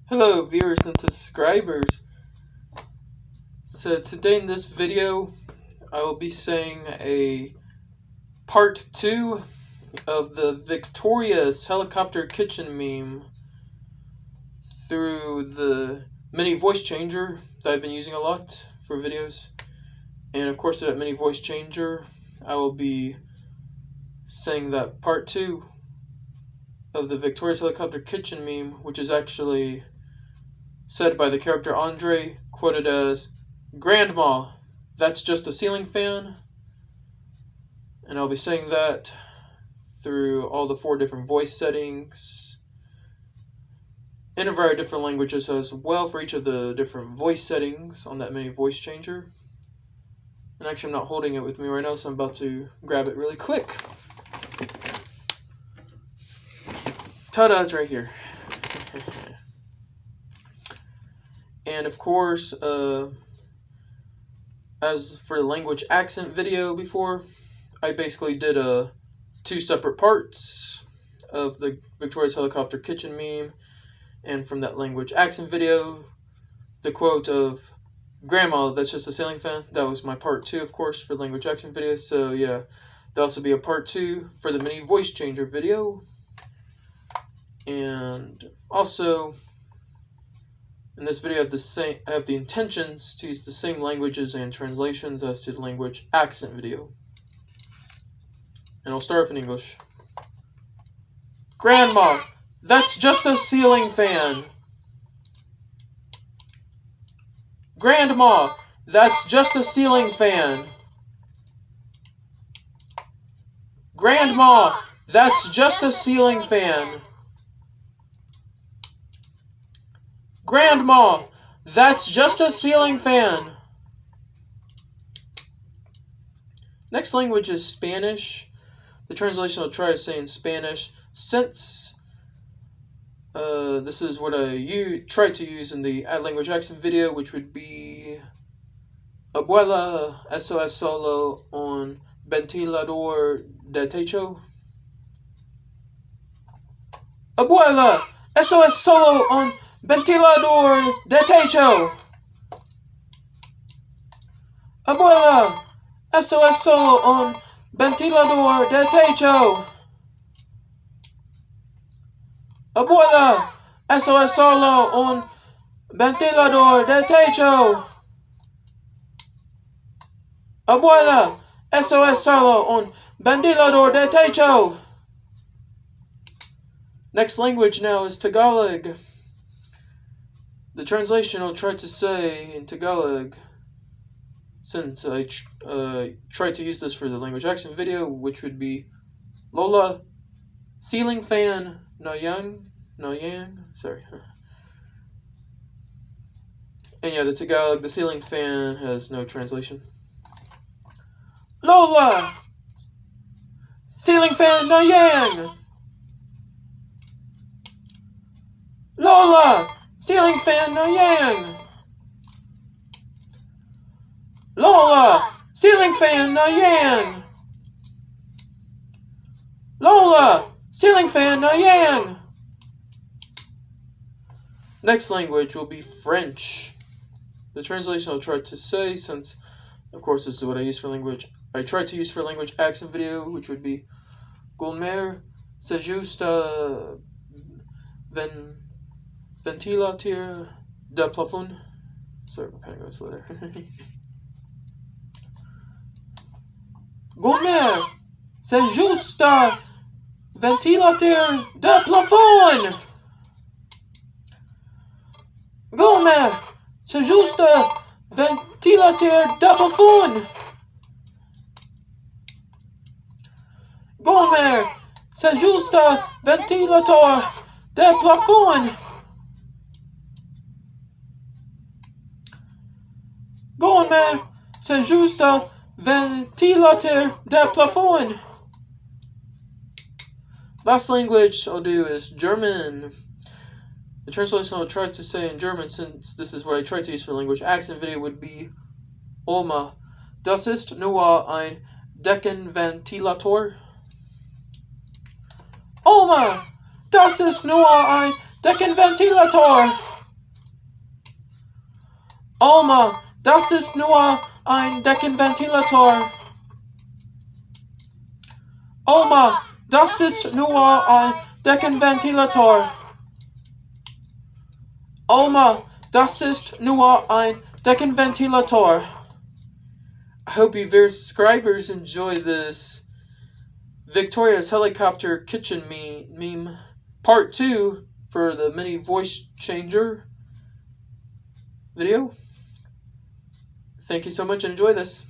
Hello viewers and subscribers. So today in this video I will be saying a part 2 of the Victoria's helicopter kitchen meme through the mini voice changer that I've been using a lot for videos. And of course through that mini voice changer I will be saying that part 2 of the Victoria's helicopter kitchen meme, which is actually said by the character Andre, quoted as, "Grandma, that's just a ceiling fan." And I'll be saying that through all the 4 different voice settings in a variety of different languages as well for each of the different voice settings on that mini voice changer. And actually I'm not holding it with me right now, so I'm about to grab it really quick. Ta-da, it's right here. And of course, as for the language accent video before, I basically did 2 separate parts of the Victoria's helicopter kitchen meme. And from that language accent video, the quote of, "Grandma, that's just a ceiling fan," that was my part 2, of course, for the language accent video. So yeah, there'll also be a part 2 for the mini voice changer video. And also, in this video, I have the intentions to use the same languages and translations as to the language accent video. And I'll start off in English. "Grandma, that's just a ceiling fan." "Grandma, that's just a ceiling fan." "Grandma, that's just a ceiling fan." "Grandma, that's just a ceiling fan." Next language is Spanish. The translation I'll try to say in Spanish, since this is what I try to use in the language accent video, which would be Abuela, SOS solo on ventilador de techo. Abuela, SOS solo on ventilador de techo. Abuela, SOS solo on ventilador de techo. Abuela, SOS solo on ventilador de techo. Abuela, SOS solo on ventilador de techo. Next language now is Tagalog. The translation I'll try to say in Tagalog, since I tried to use this for the language accent video, which would be Lola, ceiling fan, no yang, sorry. And yeah, the Tagalog, the ceiling fan has no translation. Lola, ceiling fan, no yang. Lola, ceiling fan, no yang. Lola, ceiling fan, no yang. Lola, ceiling fan, no yang. Next language will be French. The translation I'll try to say, since of course this is what I tried to use for language accent video, which would be Grand-mère, c'est juste ventilateur de plafond. Sorry, I'm kind of going slow there. Grand-mère, c'est juste ventilateur de plafond. Grand-mère, c'est juste ventilateur de plafond. Grand-mère, c'est juste ventilateur de plafond. Grand-mère, c'est juste ventilateur de plafond. Last language I'll do is German. The translation I'll try to say in German, since this is what I tried to use for language accent video, would be Oma, das ist nur ein Deckenventilator. Oma, das ist nur ein Deckenventilator. Oma, das ist nur ein Deckenventilator. Oma, das ist nur ein Deckenventilator. Oma, das ist nur ein Deckenventilator. I hope you subscribers enjoy this Victoria's helicopter kitchen meme part 2 for the mini voice changer video. Thank you so much and enjoy this.